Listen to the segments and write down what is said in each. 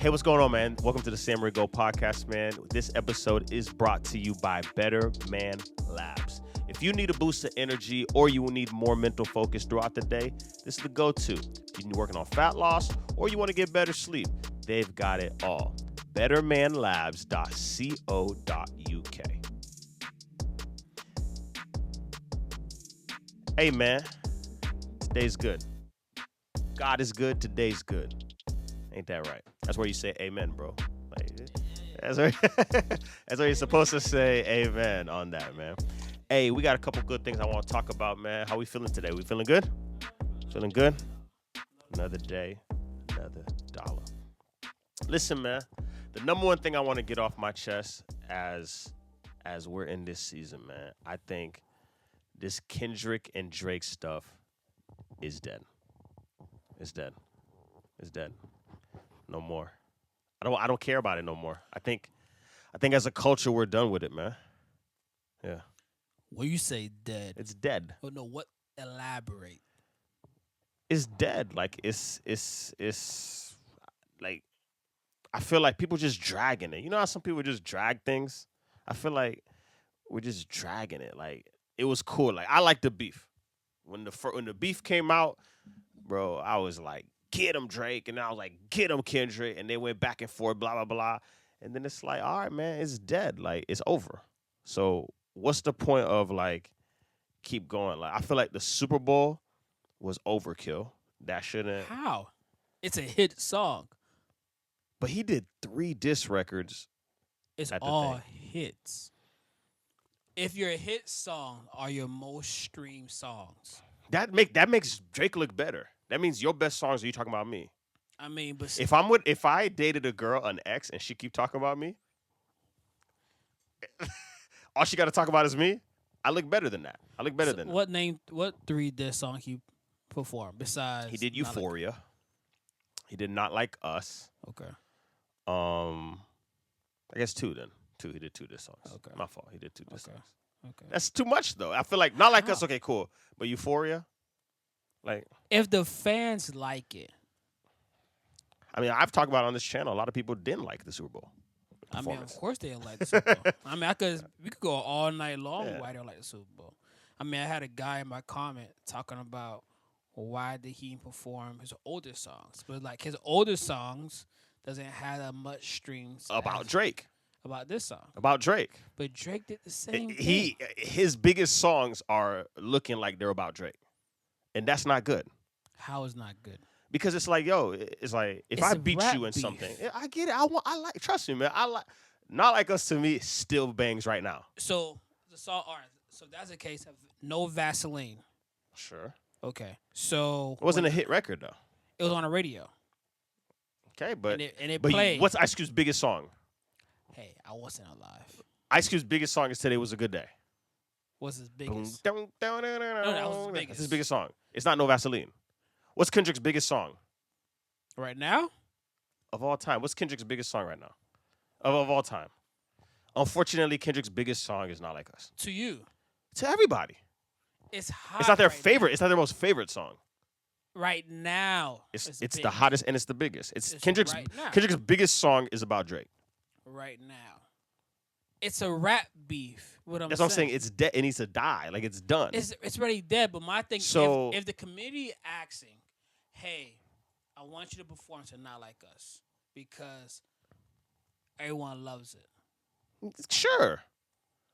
Hey, what's going on, man? Welcome to the Samurai Go podcast, man. This episode is brought to you by Better Man Labs. If you need a boost of energy or you will need more mental focus throughout the day, this is the go-to. You're working on fat loss or you want to get better sleep, they've got it all. BetterManLabs.co.uk. Hey, man. Today's good. God is good. Today's good. Ain't that right? That's where you say amen, bro. Like, that's where you're supposed to say amen on that, man. Hey, we got a couple good things I want to talk about, man. How we feeling today? We feeling good? Feeling good? Another day, another dollar. Listen, man, the number one thing I want to get off my chest as we're in this season, man, I think this Kendrick and Drake stuff is dead. It's dead. It's dead. No more. I don't care about it no more. I think as a culture we're done with it, man. Yeah. When you say dead, It's dead. oh no, what? Elaborate. It's dead. Like it's like I feel like people just dragging it. You know how some people just drag things? I feel like we're just dragging it. Like it was cool. Like I like the beef. When the beef came out, bro, I was like, get him, Drake. And I was like, get him, Kendrick. And they went back and forth, blah, blah, blah. And then it's like, all right, man, it's dead. Like, it's over. So what's the point of, like, keep going? Like, I feel like the Super Bowl was overkill. That shouldn't. How? It's a hit song. But he did 3 diss records. It's At the all thing. hits. If your hit song are your most streamed songs, That makes Drake look better. That means your best songs are you talking about me. I mean, but If I dated a girl, an ex, and she keep talking about me, all she got to talk about is me. I look better than that. I look better than that. what 3 diss song he performed besides? He did Not Like- Euphoria. He did Not Like Us. okay. I guess 2 then. 2. He did 2 diss songs. Okay. My fault. He did 2 diss Okay. songs. Okay. That's too much though. I feel like Not Like Us. How? Okay, cool. But Euphoria, like, If the fans like it, I mean, I've talked about it on this channel. A lot of people didn't like the Super Bowl I mean, performance. of course they don't like the Super Bowl. I mean, we could go all night long Yeah. why they don't like the Super Bowl. I mean, I had a guy in my comment talking about why did he perform his older songs, but like his older songs doesn't have that much streams About as- Drake. about this song. About Drake. But Drake did the same thing. His biggest songs are looking like they're about Drake, and that's not good How is not good? because it's like, yo, it's like if It's I a beat rap you in beef. something, I get it. I like. Trust me, man. I like. Not Like Us to me still bangs right now. So the song, all right. So that's the case of no Vaseline. Sure. Okay. So It wasn't a hit record though. it was on the radio Okay, but and it but played. what's Ice Cube's biggest song? Hey, I wasn't alive. Ice Cube's biggest song is Today Was a Good Day. What's his Boom, biggest? dun, dun, dun, dun, that was his dun. biggest. That's his biggest song. It's not No Vaseline. What's Kendrick's biggest song Right now? of all time? What's Kendrick's biggest song right now? Of all time. Unfortunately, Kendrick's biggest song is Not Like Us. To you. To everybody. It's hot. It's not their right favorite. now. It's not their most favorite song. Right now. It's big. the hottest and it's the biggest. It's It's Kendrick's right now. Kendrick's biggest song is about Drake. Right now. It's a rap beef. That's what I'm saying. It's dead. It needs to die. Like it's done. It's already dead. But my thing, So- if the community asking, hey, I want you to perform to Not Like Us because everyone loves it. Sure.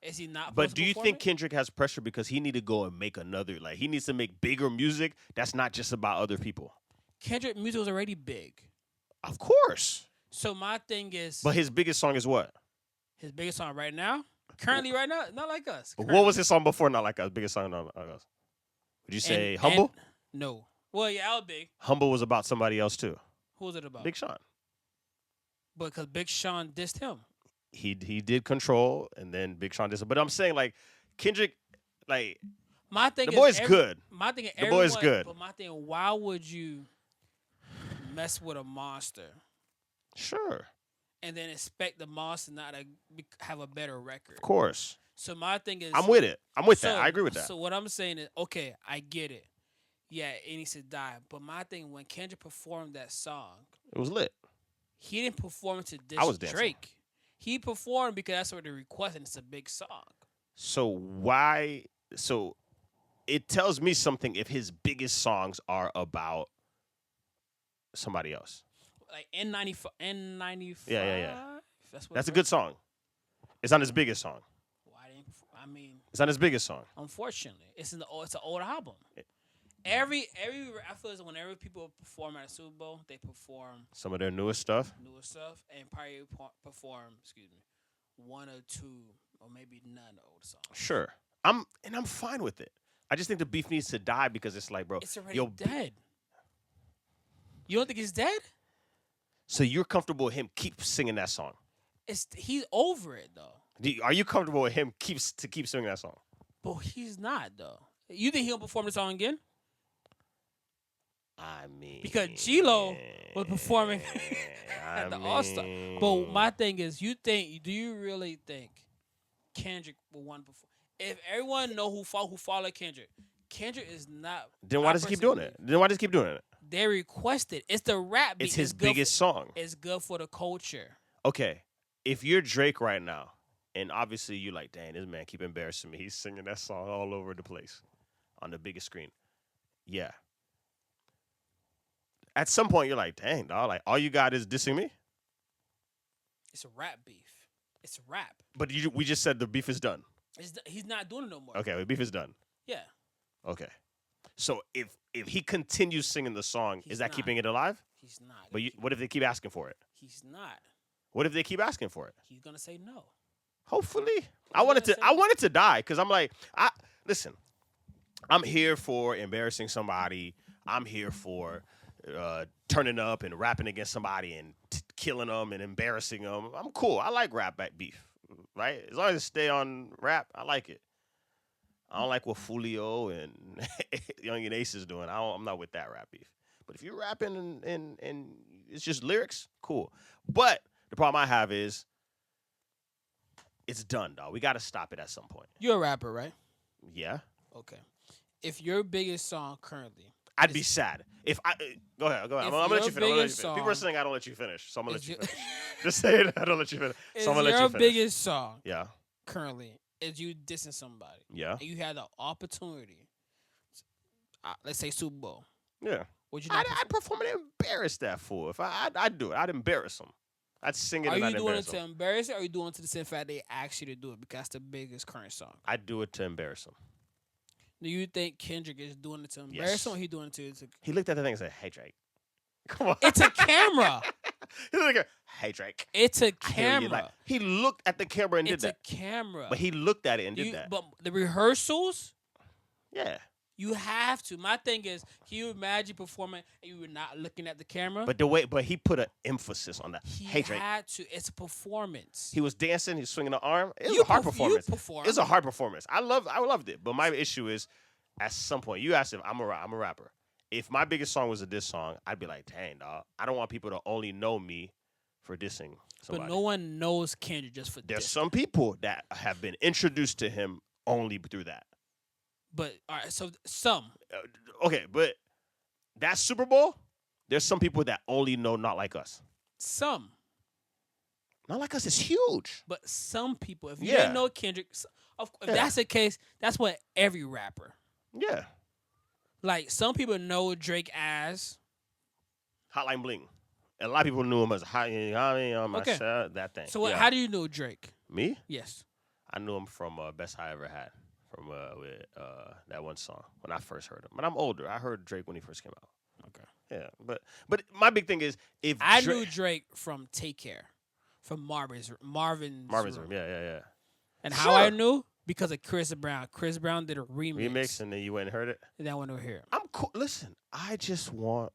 Is he not? But supposed to do you perform think it? Kendrick has pressure because he need to go and make another? Like he needs to make bigger music. That's not just about other people. Kendrick music was already big? Of course. So my thing is, But his biggest song is what? his biggest song right now, currently right now, Not Like Us. What was his song before Not Like Us? Biggest song Not Like Us. Would you say Humble? No. Well, yeah, I'll big. Humble was about somebody else too. Who was it about? Big Sean. Because Big Sean dissed him. He did Control and then Big Sean did. But I'm saying like Kendrick, like My thing the is boy's good. My thing is The boy's everyone- good. But my thing, why would you mess with a monster Sure, and then expect the monster not to have a better record? of course. So my thing is, I'm with it. I'm with that. so- I agree with that. So what I'm saying is, okay, I get it. Yeah, it needs to die. But my thing, when Kendrick performed that song, It was lit. He didn't perform to I was diss dancing. Drake. He performed because that's what they requested. It's a big song. So why? So it tells me something if his biggest songs are about somebody else. Like N95. Yeah. That's what. That's a good song. It's not his biggest song. Why didn't? I mean, It's not his biggest song. unfortunately, it's an old album. Eh. I feel as whenever people perform at a Super Bowl, they perform Some of their newest stuff. newer stuff and probably perform, one or two or maybe none of old songs. Sure. I'm fine with it. I just think the beef needs to die because it's like, bro, It's already dead. You don't think it's dead? So you're comfortable with him keep singing that song? He's over it though. Are you comfortable with him keep singing that song? But he's not though. You think he'll perform the song again? I mean, Because G-Lo was performing at the All-Star. But my thing is, do you really think Kendrick will want to perform? If everyone know who follow Kendrick is not. Then why does he keep doing it? Then why does he keep doing it? They requested. It's the rap beat. It's his biggest song. It's good for the culture. Okay, if you're Drake right now, and obviously you're like, dang, this man keep embarrassing me. He's singing that song all over the place on the biggest screen. Yeah. At some point, you're like, dang, dog, like all you got is dissing me? It's a rap beef. It's rap. But we just said the beef is done. He's not doing it no more. Okay, the beef is done. Yeah. Okay. So if he continues singing the song, is that keeping it alive? He's not. But what if they keep asking for it? He's not. What if they keep asking for it? He's gonna say no. Hopefully. I want it to die because I'm like, listen, I'm here for embarrassing somebody. I'm here for turning up and rapping against somebody and killing them and embarrassing them. I'm cool. I like rap beef, right? As long as it stay on rap, I like it. I don't like what Fulio and Young and Ace is doing. I'm not with that rap beef. But if you're rapping and it's just lyrics, cool. But the problem I have is it's done, dog. We got to stop it at some point. You're a rapper, right? Yeah. Okay. If your biggest song currently, I'd be sad. If I go ahead. I'm gonna let you finish. People are saying I don't let you finish, so I'm gonna let you finish. Just say it. I don't let you finish. So I'm gonna let you your finish. biggest song Yeah. currently is you dissing somebody. Yeah. And you had the opportunity. Let's say Super Bowl. Yeah. Would you not I'd perform and embarrass that fool. If I'd do it. I'd embarrass him. I'd sing it Are and I'd you doing it embarrass to him. embarrass it, or are you doing it to the same fact they asked you to do it because that's the biggest current song? I'd do it to embarrass him. Do you think Kendrick is doing it to embarrass Yes. him, or he doing it to? He looked at the thing and said, "Hey Drake, come on." It's a camera. He looked at, "Hey Drake." It's a I hear you. camera. Like, he looked at the camera and It's did a that. camera. But he looked at it and did that. But the rehearsals, Yeah. you have to. My thing is, can you imagine performing and you were not looking at the camera? But he put an emphasis on that. He Hey Drake. had to. It's a performance. He was dancing. He was swinging the arm. It was You a hard perf- you performance. perform. It was a hard performance. I loved it. But my issue is, at some point, you asked if I'm a rapper. If my biggest song was a diss song, I'd be like, dang, dog. I don't want people to only know me for dissing somebody. But no one knows Kendrick just for There's this. some people that have been introduced to him only through that. But all right, so some. Okay, but that Super Bowl, there's some people that only know Not Like Us. Some. Not Like Us is huge. But some people, if you Yeah. didn't know Kendrick, if Yeah. that's the case, that's what every rapper. Yeah. Like some people know Drake as. Hotline Bling. A lot of people knew him as Okay. that thing. So Yeah. how do you know Drake? Me? Yes. I knew him from Best I Ever Had, from with that one song when I first heard him. But I'm older. I heard Drake when he first came out. Okay. Yeah, but my big thing is if I knew Drake from Take Care, from Marvin's Marvin's Room. Yeah. And how I knew? Because of Chris Brown. Chris Brown did a Remix, and then you went and heard it. And then I went over here. I'm cool. Listen, I just want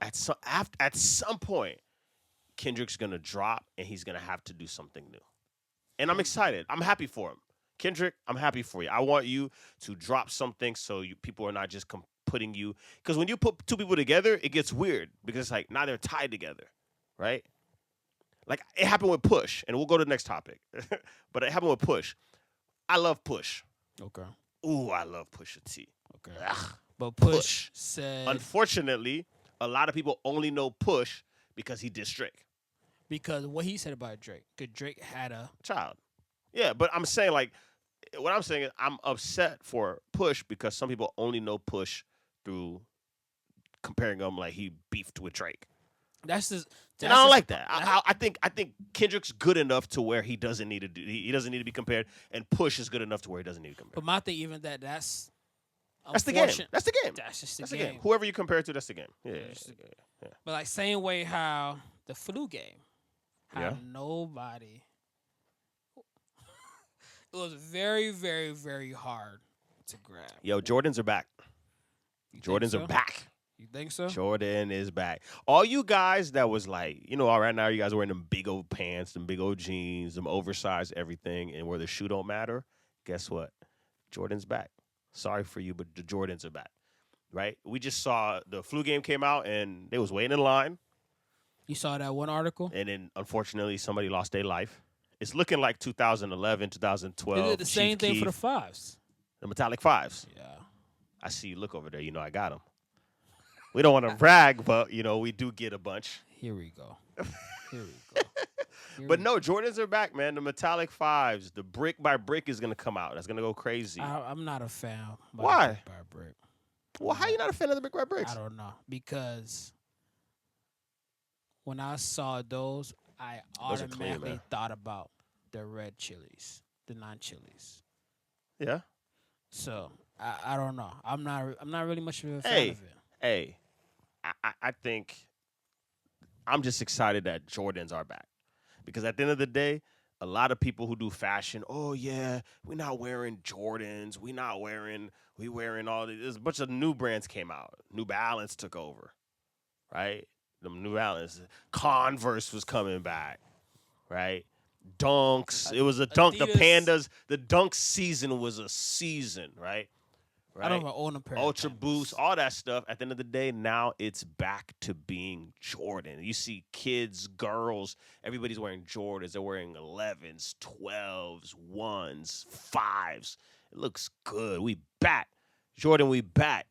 at some point Kendrick's gonna drop and he's gonna have to do something new, and I'm excited. I'm happy for him. Kendrick, I'm happy for you. I want you to drop something so people are not just putting you, because when you put two people together, it gets weird because it's like now they're tied together, right? Like it happened with Push, and we'll go to the next topic. But it happened with Push. I love Push. Okay. Ooh, I love Pusha T. Okay. Ugh. But Push said. Unfortunately, a lot of people only know Push because he dissed Drake. Because what he said about Drake, because Drake had a Child. Yeah, but I'm saying like what I'm saying is I'm upset for Push because some people only know Push through comparing him like he beefed with Drake. that's just And I that's don't just, like that. I think Kendrick's good enough to where he doesn't need to do. He doesn't need to be compared, and Push is good enough to where he doesn't need to be compared. But my thing, even that's That's the game. That's the game. That's just That's the the game. game. Whoever you compare it to, that's the game. Yeah. But like same way how the flu game, how Yeah. nobody. It was very, very, very hard to grab. Yo, Jordans are back. You think Jordans so? are back. You think so? Jordan is back. All you guys that was like, all right now you guys are wearing them big old pants, them big old jeans, them oversized everything, and where the shoe don't matter. Guess what? Jordan's back. Sorry for you, but the Jordans are back. Right? We just saw the flu game came out, and they was waiting in line, You saw that one article? and then unfortunately somebody lost their life. It's looking like 2011, 2012. They did the same Chief thing Keef, for the fives. the metallic fives. Yeah. I see you look over there. I got them. We don't want to brag, but we do get a bunch. Here we go. Here we go. But no, Jordans are back, man. The metallic fives, the brick by brick is gonna come out. That's gonna go crazy. I'm not a fan. By Why? Brick by brick. Well, how you not a fan of the brick by bricks? I don't know, because when I saw those, I Those are clean, automatically man. thought about the red chilies, the non-chilies. Yeah. So I don't know. I'm not really much of a fan Hey. of it. Hey, I think I'm just excited that Jordans are back because at the end of the day, a lot of people who do fashion, oh yeah, we're not wearing Jordans, we wearing all these. There's a bunch of new brands came out. New Balance took over, right? The New Balance, Converse was coming back, right? Dunks, it was a dunk. The Adidas- Pandas, the dunk season was a season, right? I don't even own a pair. Ultra of Boost, Panthers. all that stuff. At the end of the day, now it's back to being Jordan. You see kids, girls, everybody's wearing Jordans. They're wearing 11s, 12s, 1s, 5s. It looks good. We back. Jordan, we back.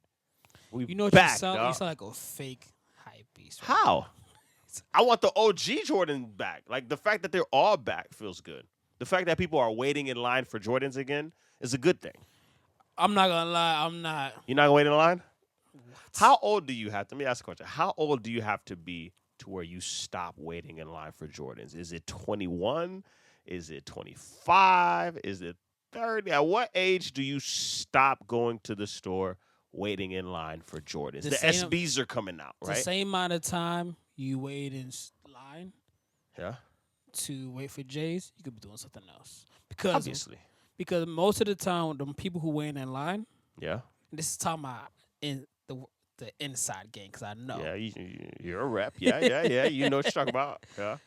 We You know what back, you sound? dawg. You sound like a fake hype beast. right How? now. I want the OG Jordan back. Like, the fact that they're all back feels good. The fact that people are waiting in line for Jordans again is a good thing. I'm not gonna lie. I'm not. You're not going to wait in line? What? How old do you have to? Let me ask a question. How old do you have to be to where you stop waiting in line for Jordans? Is it 21? Is it 25? Is it 30? At what age do you stop going to the store waiting in line for Jordans? The The same- SBs are coming out, The right? same amount of time you wait in line Yeah, to wait for J's, you could be doing something else. Because obviously. most of the time, the people who wait in line, Yeah, this is talking about in the inside game, because I know yeah. You're a rep. Yeah. You know what you're talking about. Yeah.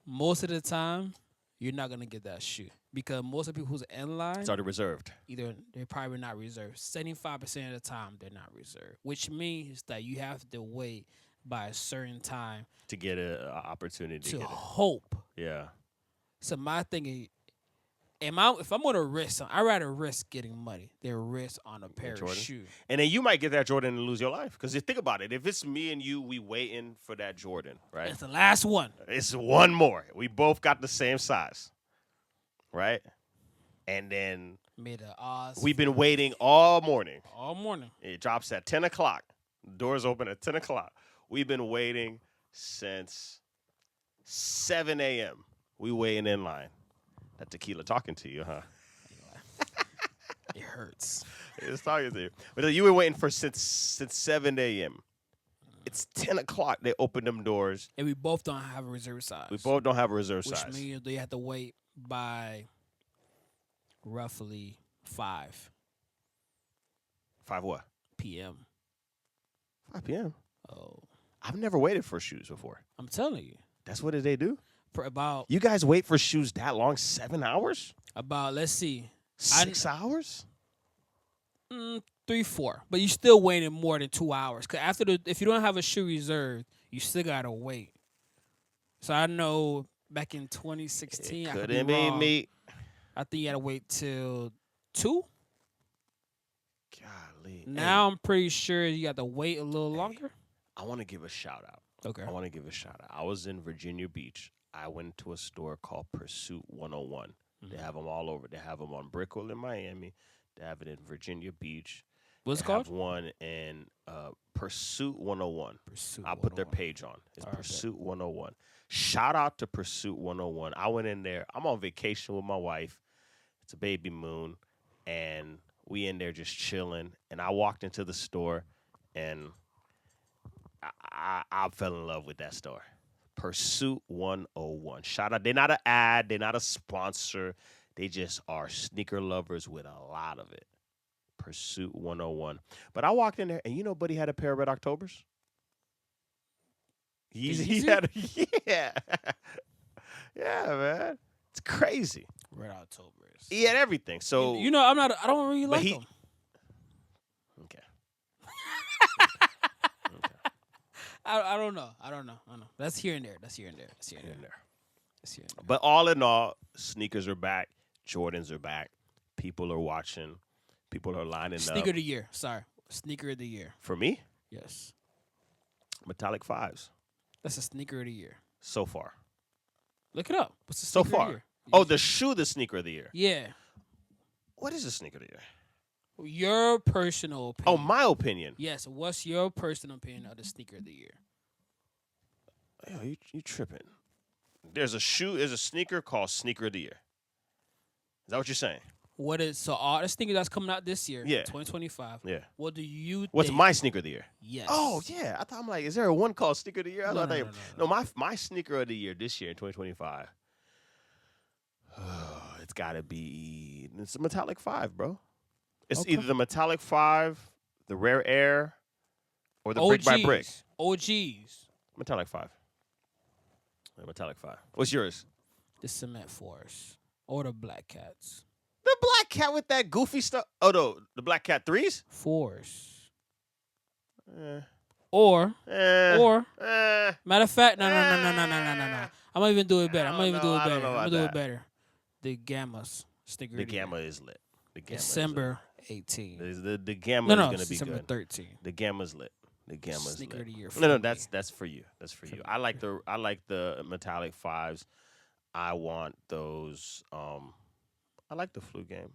most of the time you're not gonna get that shoe because most of the people who's in line, It's already reserved. either they're probably not reserved. 75% of the time they're not reserved, which means that you have to wait by a certain time To get an opportunity to to get it. hope. Yeah. So my thing is, if I'm gonna risk, I'd rather risk getting money than risk on a pair of Jordan? shoes. And then you might get that Jordan and lose your life. Because you think about it. If it's me and you, we waiting for that Jordan, right? It's the last one. It's one more. We both got the same size, right? And then Made the odds we've been waiting all morning. all morning. It drops at 10 o'clock. Doors open at 10 o'clock. We've been waiting since 7 a.m. We waiting in line. That tequila talking to you, huh? It hurts. It's talking to you. But you were waiting for since 7 a.m. It's 10 o'clock. They open them doors. And we both don't have a reserve size. We both don't have a reserve which size. means they have to wait by roughly 5 5 what? p.m. 5 p.m. Oh, I've never waited for shoes before. I'm telling you, That's what they do? for about You guys wait for shoes that long? 7 hours? let's see, 6 hours? 3, 4. But you still waiting more than 2 hours. Cause if you don't have a shoe reserved, you still gotta wait. So I know back in 2016, I could be Couldn't be wrong. me. I think you had to wait till 2. Golly. Now I'm pretty sure you got to wait a little longer. I want to give a shout out. Okay. I want to give a shout out. I was in Virginia Beach. I went to a store called Pursuit 101. They have them all over. They have them on Brickell in Miami. They have it in Virginia Beach. What's it They have called? one in Pursuit 101. Pursuit I'll put their 101. page on. It's All right, Pursuit 101. Shout out to Pursuit 101. I went in there. I'm on vacation with my wife. It's a baby moon. And we in there just chilling. And I walked into the store and I fell in love with that store. Pursuit 101. Shout out. They're not an ad. They're not a sponsor. They just are sneaker lovers with a lot of it. Pursuit 101. But I walked in there, and you know Buddy had a pair of Red Octobers? He had, yeah. Yeah, man. It's crazy. Red Octobers. He had everything. So You know, I don't really like them. Okay. I don't know. I don't know. That's here and there. Here and there. There. But all in all, sneakers are back. Jordans are back. People are watching. People are lining Sneaker up. of the year. Sorry. Sneaker of the year. For me, Yes. metallic fives That's a sneaker of the year. so far. Look it up. What's the So sneaker of the far. year? Oh, the shoe, the sneaker of the year. Yeah. What is the sneaker of the year? Your personal opinion. Oh, my opinion. Yes. What's your personal opinion of the sneaker of the year? Yo, you tripping. There's a sneaker called sneaker of the year. Is that what you're saying? What is so all the sneakers that's coming out this year, Yeah. 2025? Yeah. What do you think? What's my sneaker of the year? Yes. Oh, yeah. I'm like, is there a one called sneaker of the year? No. My sneaker of the year this year in 2025. It's got to be it's a metallic 5, bro. It's Okay. either the metallic 5, the rare air, or the brick by brick. OGs. Metallic 5. The metallic 5. What's yours? The Cement Force. Or the Black Cats. The black cat with that goofy stuff. Oh, no. The black cat 3s? Force. Eh, Or eh, matter of fact, no. I'm gonna even do it better. I don't know I'm about gonna do that. it better. The Gammas. Sneaker the of the year. gamma is lit. The gamma December 18. is lit. The gamma No, is going to be December good. 13. The gamma's lit. The gamma's Sneaker lit. of the year. No, for me. that's for you. That's for you. I like the metallic 5s. I want those. I like the flu game.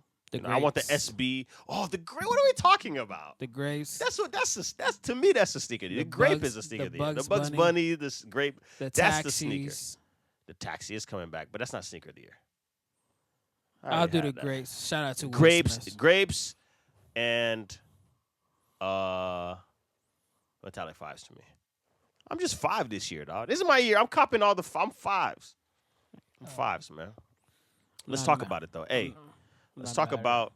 I want the grapes. SB. Oh, the grape. What are we talking about? The grapes. That's to me. That's a sneaker. The grape Bugs- is a sneaker. the The Bugs Bugs Bunny. Bunny. This grape. the that's the sneaker. taxis. The taxi is coming back, but that's not sneaker of the year. I I'll already do the had that. grapes. Shout out to Will Grapes, Smith. grapes, and metallic 5s to me. I'm just 5 this year, dog. This is my year. I'm copping all I'm 5s. I'm 5s, man. Let's Not talk ma- about it though. Hey, let's Not talk matter. about.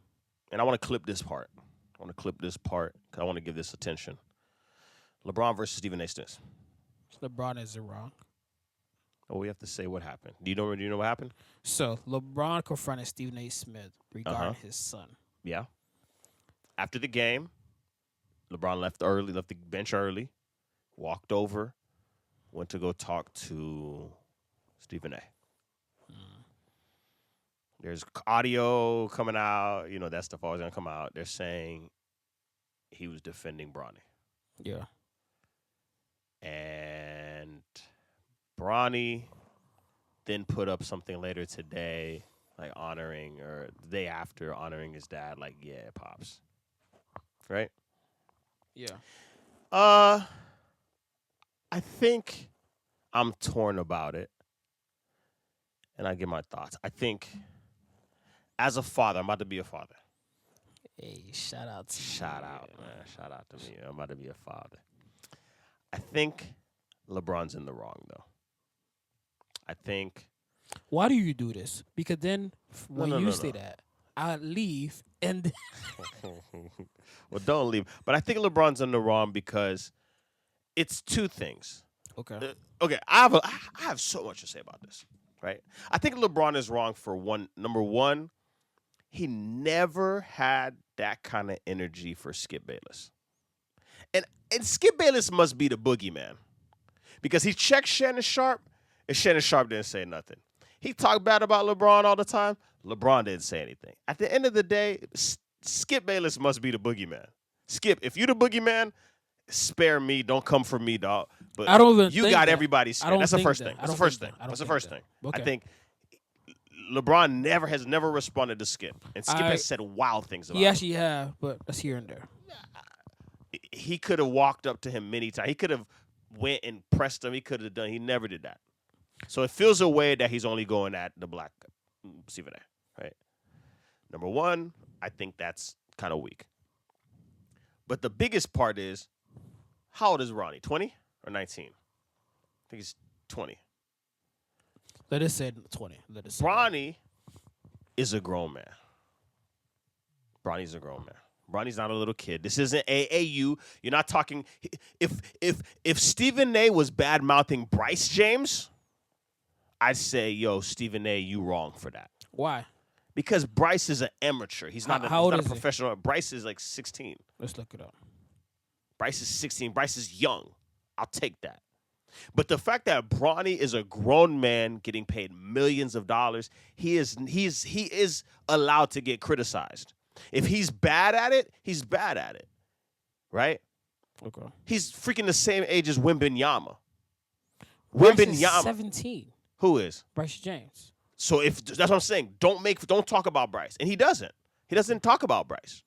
And I want to clip this part. I want to clip this part because I want to give this attention. LeBron versus Stephen A. Smith. LeBron is wrong. Oh, we have to say what happened. Do you know what happened? So LeBron confronted Stephen A. Smith regarding Uh-huh. his son. Yeah. After the game, LeBron left the bench early, walked over, went to go talk to Stephen A. There's audio coming out. You know, that stuff always going to come out. They're saying he was defending Bronny. Yeah. And Bronny then put up something later today, like honoring, or the day after, honoring his dad, like, yeah, Pops. Right? Yeah. I think I'm torn about it. And I give my thoughts. I think as a father, I'm about to be a father. Hey, shout out to Shout you. out, man. Shout out to me. I'm about to be a father. I think LeBron's in the wrong, though. I think. Why do you do this? Because then when no, you no, say no. that, I leave and Well, don't leave. But I think LeBron's in the wrong because it's two things. okay. Okay, I have so much to say about this, right? I think LeBron is wrong for number one, he never had that kind of energy for Skip Bayless. And Skip Bayless must be the boogeyman because he checked Shannon Sharp, and Shannon Sharp didn't say nothing. He talked bad about LeBron all the time. LeBron didn't say anything. At the end of the day, Skip Bayless must be the boogeyman. Skip, if you're the boogeyman, spare me, don't come for me, dog. But I don't even you think got that. everybody I scared. don't That's the think first that. thing. I That's the don't first think thing. that. I That's the don't first think thing. that. Okay. I think LeBron has never responded to Skip, and Skip I- has said wild things about He him. actually have, but that's here and there. He could have walked up to him many times. He could have went and pressed him. He could have done. He never did that. So it feels a way that he's only going at the black Stephen A. Right. Number one, I think that's kind of weak. But the biggest part is, how old is Ronnie? 20 or 19? I think he's 20. Let us say 20. Let us say that. Bronny is a grown man. Bronny's a grown man. Bronny's not a little kid. This isn't AAU. You're not talking. If Stephen A was bad mouthing Bryce James, I'd say, yo, Stephen A, you wrong for that. Why? Because Bryce is an amateur. He's not, How old a is he? professional. Bryce is like 16. Let's look it up. Bryce is 16. Bryce is young. I'll take that. But the fact that Bronny is a grown man getting paid millions of dollars, he is allowed to get criticized. If he's bad at it, he's bad at it. Right? Okay. He's freaking the same age as Wembanyama. Bryce is Wembanyama. 17. Who is? Bryce James. So if that's what I'm saying, don't talk about Bryce. And he doesn't. He doesn't talk about Bryce.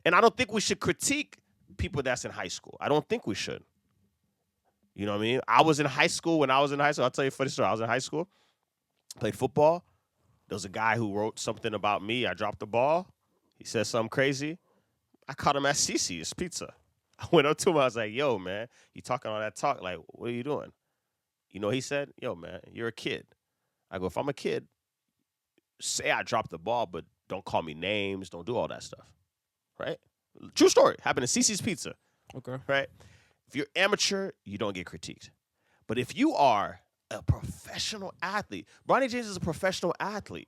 And I don't think we should critique people that's in high school. I don't think we should. You know what I mean? I was in high school. When I was in high school, I'll tell you a funny story. I was in high school, played football. There was a guy who wrote something about me. I dropped the ball. He said something crazy. I caught him at Cece's Pizza. I went up to him. I was like, yo, man, you talking all that talk. Like, what are you doing? You know, he said, yo, man, you're a kid. I go, if I'm a kid, say I dropped the ball, but don't call me names. Don't do all that stuff. Right? True story. Happened at Cece's Pizza. Okay. Right? If you're amateur, you don't get critiqued. But if you are a professional athlete, Bronny James is a professional athlete,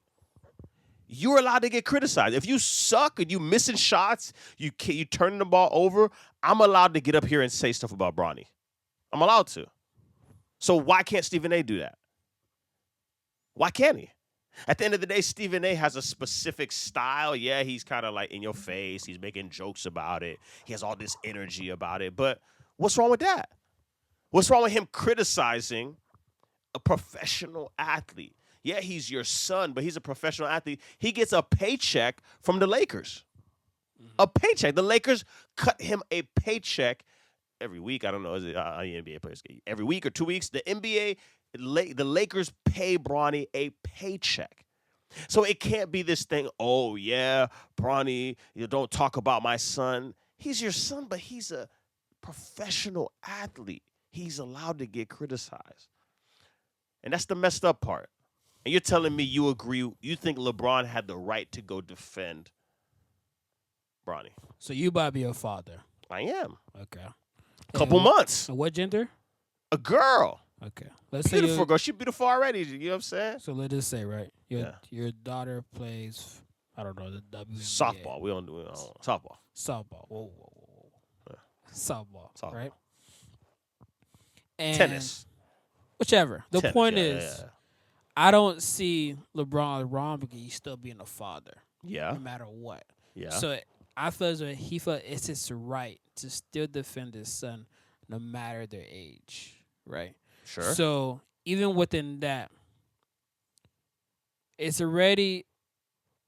you're allowed to get criticized. If you suck and you missing shots, you turning the ball over, I'm allowed to get up here and say stuff about Bronny. I'm allowed to. So why can't Stephen A do that? Why can't he? At the end of the day, Stephen A has a specific style. Yeah, he's kind of like in your face. He's making jokes about it. He has all this energy about it. But what's wrong with that? What's wrong with him criticizing a professional athlete? Yeah, he's your son, but he's a professional athlete. He gets a paycheck from the Lakers. A paycheck. The Lakers cut him a paycheck every week. I don't know. Is it NBA players every week or 2 weeks? The NBA, the Lakers pay Bronny a paycheck. So it can't be this thing, oh, yeah, Bronny, you don't talk about my son. He's your son, but he's a professional athlete. He's allowed to get criticized. And that's the messed up part. And you're telling me you agree, you think LeBron had the right to go defend Bronny. So you about to be a father. I am. Okay. Couple months. And what gender? A girl. Okay. Let's say Beautiful girl. She's beautiful already. You know what I'm saying? So let's just say, right? Your daughter plays, I don't know, the WNBA. Softball. We don't do it. Softball. Softball. Whoa. Yeah. Softball, right? And Tennis. Whichever. The Tennis, point yeah, is, yeah. I don't see LeBron wrong because he's still being a father. Yeah. No matter what. Yeah. So I feel as though he felt it's his right to still defend his son no matter their age, right? Sure. So even within that, it's already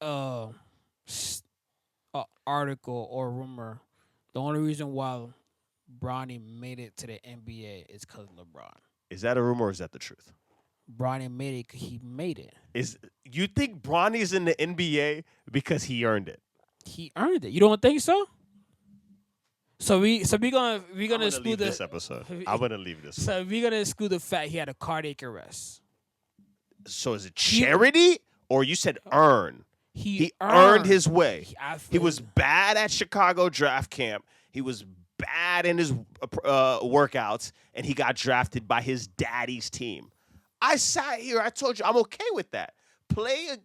a article or rumor. The only reason why Bronny made it to the NBA is because of LeBron. Is that a rumor or is that the truth? Bronny made it 'cause he made it. You think Bronny's in the NBA because he earned it? He earned it. You don't think so? So we're gonna exclude leave this episode. I'm gonna leave this. So we're gonna exclude the fact he had a cardiac arrest. So is it charity or you said earn? He earned his way. I He feel- was bad at Chicago draft camp. He was bad in his workouts, and he got drafted by his daddy's team. I sat here. I told you I'm okay with that. Play.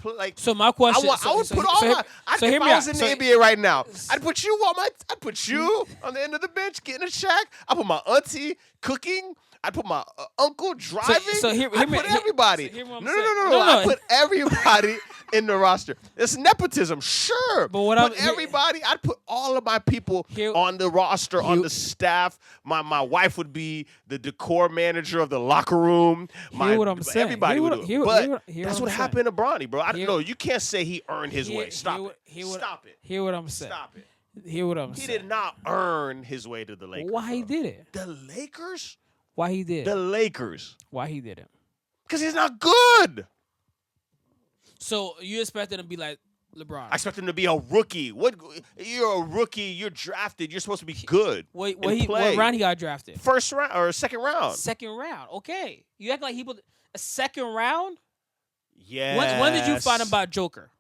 Like So my question. I would put all my. If I was in the NBA right now, I'd put you on the end of the bench getting a check. I put my auntie cooking, I'd put my uncle driving. I'd put everybody. No. I put everybody in the roster. It's nepotism, sure. But I'd put all of my people on the roster, on the staff. My wife would be the decor manager of the locker room. Everybody would do it. But that's what happened to Bronny, bro. I don't know. You can't say he earned his way. Stop it. Hear what I'm saying. Stop it. Hear what I'm saying. He did not earn his way to the Lakers. Why he did it? The Lakers? Why he did? The Lakers. Why he did it? Because he's not good. So you expect him to be like LeBron? I expect him to be a rookie. What? You're a rookie. You're drafted. You're supposed to be good. What round he got drafted? First round or second round? Second round. Okay. You act like he put a second round? Yes. When did you find out about Joker?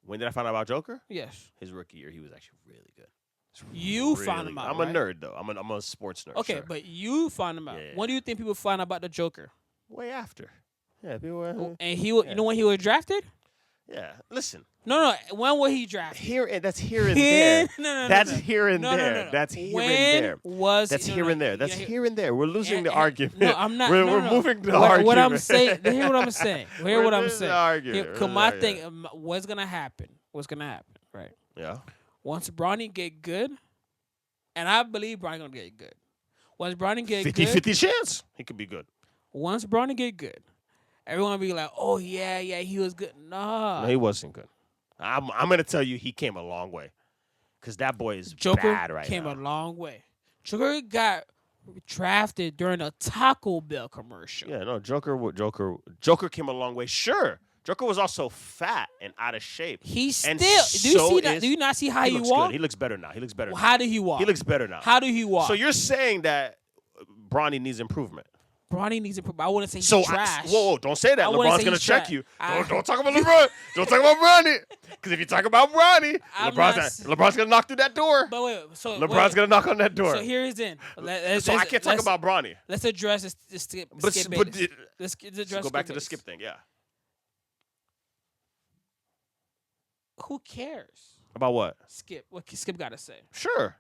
When did I find out about Joker? Yes. His rookie year, he was actually really good. You found him out. I'm a nerd though. I'm a sports nerd. Okay, sure. but you found him out. Yeah. When do you think people find out about the Joker? Way after. Yeah, people. And you know when he was drafted? Yeah. Listen. No. When was he drafted? That's here and there. That's here and there. No. That's here and there. That's here and there. That's here and there. We're losing the argument. No, I'm not. We're moving the argument. What I'm saying. Hear what I'm saying. Hear what I'm saying. Because my thing, what's gonna happen? Right? Yeah. Once Bronny get good, and I believe Bronny gonna get good. Once Bronny get 50 chance he could be good. Once Bronny get good, everyone will be like, "Oh yeah, he was good." Nah, no, he wasn't good. I'm gonna tell you, he came a long way, because that boy is Joker bad right came now. a long way. Joker got drafted during a Taco Bell commercial. Yeah, no, Joker came a long way. Sure, Joker was also fat and out of shape. He still. Do you see that? Do you not see how he walks? Good. He looks better now. How did he walk? He looks better now. How did he walk? So you're saying that Bronny needs improvement? Bronny needs improvement. I wouldn't say he's trash. Whoa, don't say that. LeBron's going to check you. Don't talk about LeBron. Don't talk about Bronny. Because if you talk about Bronny, LeBron's going to knock through that door. But wait, LeBron's going to knock on that door. So here's in. So I can't talk about Bronny. Let's address this skip. Let's go back to the skip thing, yeah. Who cares? About what? Skip. What Skip got to say? Sure.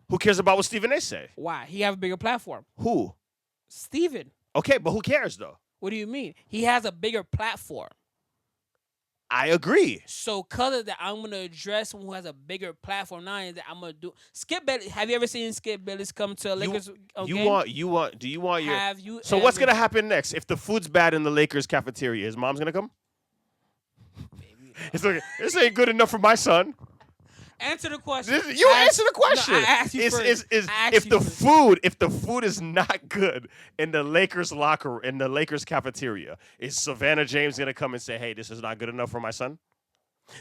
Who cares about what Stephen A. say? Why? He have a bigger platform. Who? Steven. Okay, but who cares, though? What do you mean? He has a bigger platform. I agree. So, color that I'm going to address someone who has a bigger platform now is that I'm going to do. Skip Bayless. Have you ever seen Skip Bayless come to a Lakers game? Do you want your. Have you So, what's going to happen next? If the food's bad in the Lakers cafeteria, his mom's going to come? Maybe. It's like, this ain't good enough for my son. Answer the question. Answer the question. No, I asked you first. If the food is not good in the Lakers cafeteria, is Savannah James gonna come and say, "Hey, this is not good enough for my son"?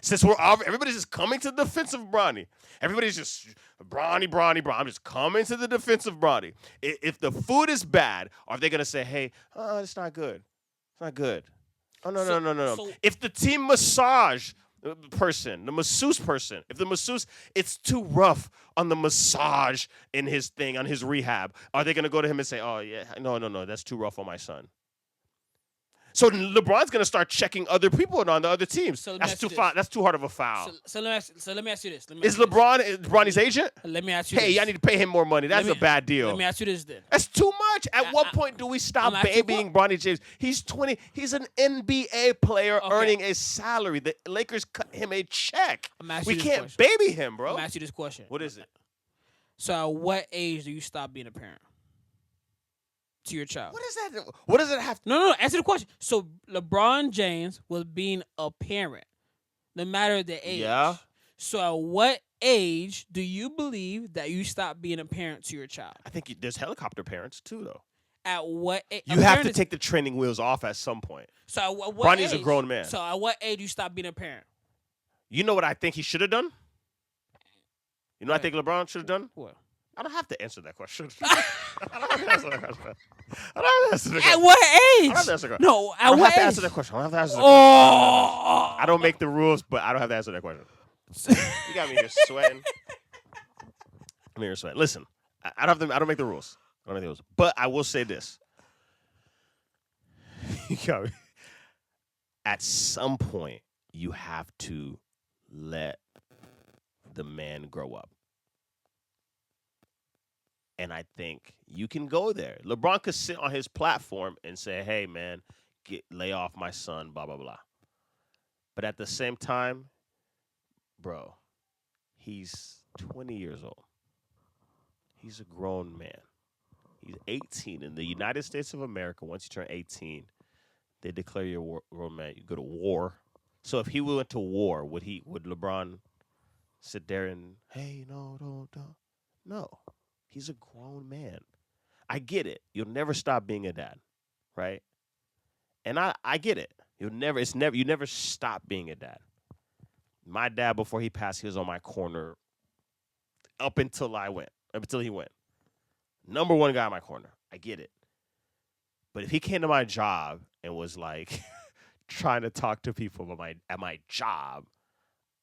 Since everybody's just coming to the defense of Bronny, everybody's just Bronny. I'm just coming to the defense of Bronny. If the food is bad, are they gonna say, "Hey, it's not good. It's not good"? Oh no. So, if the team massage person, the masseuse person, if the masseuse, it's too rough on the massage in his thing, on his rehab, are they going to go to him and say, oh, yeah, no, that's too rough on my son? So LeBron's going to start checking other people on the other teams. So that's too hard of a foul. So let me ask you this. Is LeBron Bronny's agent? Let me ask you this. Hey, I need to pay him more money. That's a bad deal. Let me ask you this then. That's too much. At what point do we stop babying Bronny James? He's 20. He's an NBA player earning a salary. The Lakers cut him a check. We can't baby him, bro. I'm asking you this question. What is it? So at what age do you stop being a parent to your child? What does that have to... No, answer the question. So LeBron James was being a parent, no matter the age. Yeah. So at what age do you believe that you stop being a parent to your child? I think there's helicopter parents too, though. At what age? You have to take the training wheels off at some point. So at what Bronny's age? A grown man. So at what age do you stop being a parent? You know what I think he should have done? You know what I think LeBron should have done? What? I don't have to answer that question. I don't have to answer that question. At what age? I don't have to answer that question. No, I don't have to answer that question. I don't make the rules, but I don't have to answer that question. You got me here sweating. I'm here sweating. Listen, I don't make the rules. But I will say this. You got me. At some point, you have to let the man grow up. And I think you can go there. LeBron could sit on his platform and say, "Hey, man, lay off my son." Blah blah blah. But at the same time, bro, he's 20 years old. He's a grown man. He's 18 in the United States of America. Once you turn 18, they declare you a grown man. You go to war. So if he went to war, would LeBron sit there and, hey, no, don't. No. He's a grown man. I get it. You'll never stop being a dad, right? And I get it. You never stop being a dad. My dad, before he passed, he was on my corner up until he went. Number one guy in my corner. I get it. But if he came to my job and was like trying to talk to people at my job,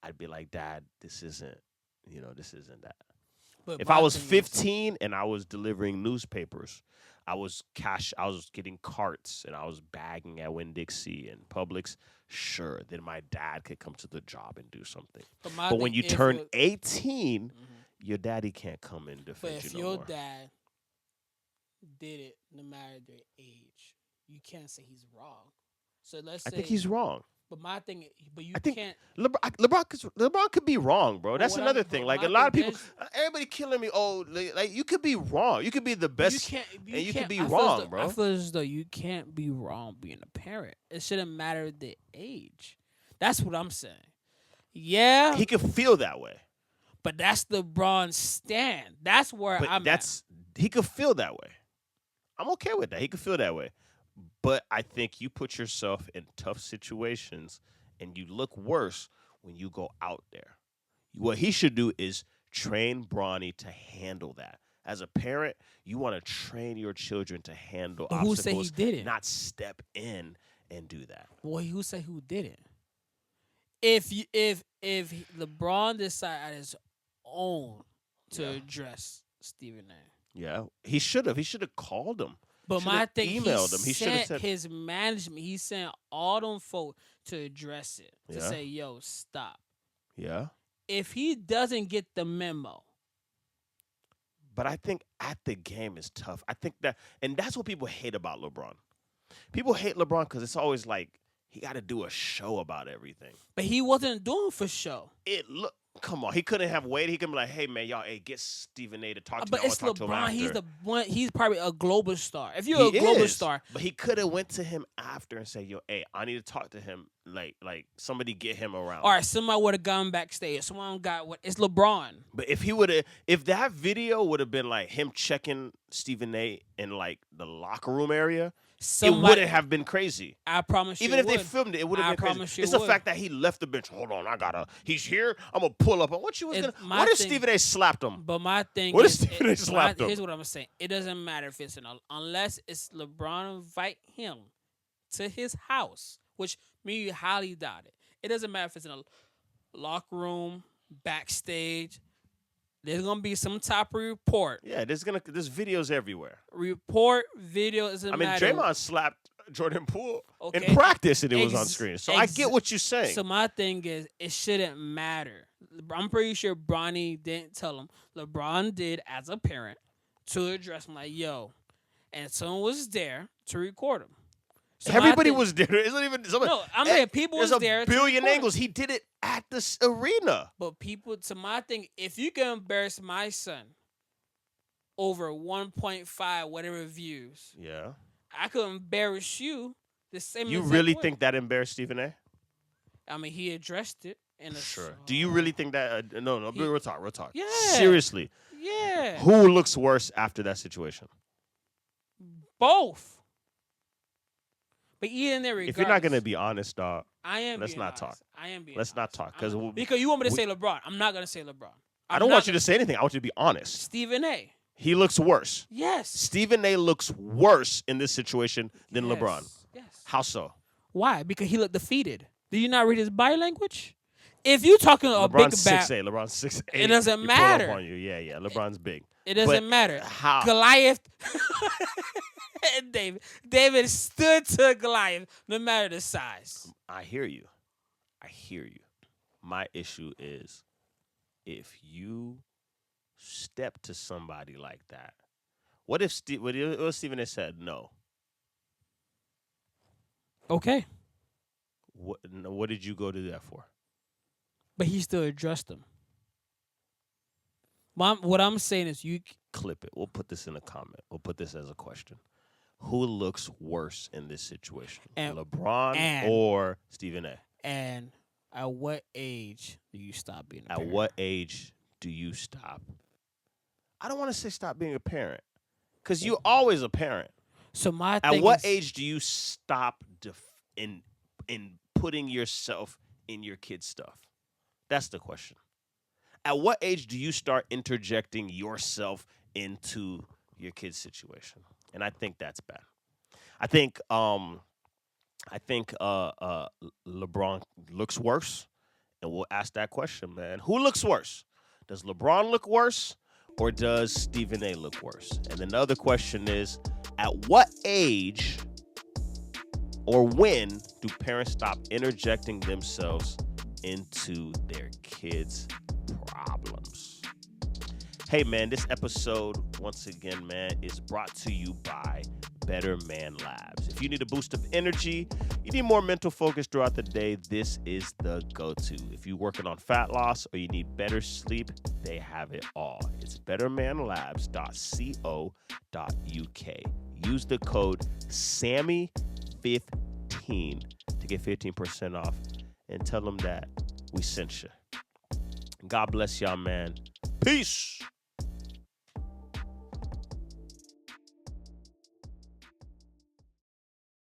I'd be like, Dad, this isn't that. But If my I was thing is, 15 and I was delivering newspapers, I was getting carts and I was bagging at Winn-Dixie and Publix, sure, then my dad could come to the job and do something. my But when thing, you if turn it- 18, your daddy can't come and but defend if you no your more. dad did it, no matter their age, you can't say he's wrong. So let's say I think he's wrong. But my thing, but you I think can't. LeBron could be wrong, bro. That's what another I'm- thing. but Like my a lot of thing people, is- everybody killing me. Oh, like you could be wrong. You could be the You best, can't. and you can't, could be I feel as wrong, though- bro. I feel as though you can't be wrong being a parent. It shouldn't matter the age. That's what I'm saying. Yeah, He could feel that way, but that's LeBron's stand. That's where but I'm at. he could feel that way. I'm okay with that. He could feel that way, but I think you put yourself in tough situations, and you look worse when you go out there. What he should do is train Bronny to handle that. As a parent, you want to train your children to handle But who obstacles, said he didn't? not step in and do that. Boy, who say who didn't? If LeBron decided at his own to Yeah. address Stephen A. Yeah, he should have. He should have called him. But Should've my thing, emailed him. he He should have sent said, his management. He sent all them folk to address it to Yeah. say, "Yo, stop." yeah. If he doesn't get the memo, But I think at the game is tough. I think and that's what people hate about LeBron. People hate LeBron because it's always like he got to do a show about everything. but he wasn't doing for show. Come on, he couldn't have waited. He could be like, hey man, y'all, hey, get Stephen A. to talk to me. But I it's want to talk to him LeBron. after. He's the one. He's probably a global star. If you're He a global is, star, but he could have went to him after and said, yo, hey, I need to talk to him. Like somebody get him around. all right, somebody would have gone backstage. Someone got what? It's LeBron. But if that video would have been like him checking Stephen A. in like the locker room area, it wouldn't have been crazy. I promise you. Even if it they would. filmed it, it would I have been promise crazy. you It's it the would. fact that he left the bench. Hold on, he's here. I'm gonna pull up. What My if thing- Stephen A. slapped him? But my thing What if is, Stephen A. slapped him? here's what I'm saying. It doesn't matter if it's unless it's LeBron invite him to his house, which me highly doubt it. It doesn't matter if it's in a locker room, backstage. There's gonna be some type of report. Yeah, there's videos everywhere. Report video doesn't I mean, matter. Draymond slapped Jordan Poole Okay. in practice, and it was on Ex- screen. So I ex- get what you're saying. So my thing is, it shouldn't matter. I'm pretty sure Bronny didn't tell him. LeBron did as a parent to address him like, yo, and someone was there to record him. So my Everybody thing- was there. There isn't even somebody. No, I'm saying people There's was a there to billion record him. angles. He did it at this arena. But people, to my thing, if you can embarrass my son over 1.5 whatever views, Yeah. I could embarrass you the same. You exact really way. think that embarrassed Stephen A.? I mean, he addressed it in a Sure. Do you really think that? No. He- Real talk. Real talk. Yeah. Seriously. Yeah. Who looks worse after that situation? Both. But even there, If you're not gonna be honest, dog, I am. let's being not honest. I am being. let's not honest. talk Because you want me to say LeBron. I'm not gonna say LeBron. I don't want you to say anything. I want you to be honest. Stephen A. He looks worse. Yes. Stephen A. looks worse in this situation than Yes. LeBron. Yes. How so? Why? Because he looked defeated. Did you not read his body language? If you talking a big LeBron's bat, 6'8". LeBron's 6'8". It doesn't He pulled up matter. on you. Yeah. LeBron's big. it doesn't But matter. How? Goliath and David stood to Goliath, no matter the size. I hear you. My issue is if you step to somebody like that What if what if Stephen A. said no? Okay, What did you go to that for? but he still addressed them. What I'm saying is you. Clip it. We'll put this in a comment. We'll put this as a question. Who looks worse in this situation, LeBron or Stephen A? And at what age do you stop being a At parent? what age do you stop? I don't want to say stop being a parent, because you're always a parent. So my At thing what is, age do you stop in putting yourself in your kid's stuff? That's the question. At what age do you start interjecting yourself into your kid's situation? And I think that's bad. I think LeBron looks worse, and we'll ask that question, man. Who looks worse? Does LeBron look worse, or does Stephen A. look worse? And then the other question is, at what age or when do parents stop interjecting themselves into their kids' problems? Hey, man, this episode, once again, man, is brought to you by Better Man Labs. If you need a boost of energy, you need more mental focus throughout the day, this is the go-to. If you're working on fat loss or you need better sleep, they have it all. It's bettermanlabs.co.uk. Use the code SAMMY15 to get 15% off, and tell them that we sent you. God bless y'all, man. Peace.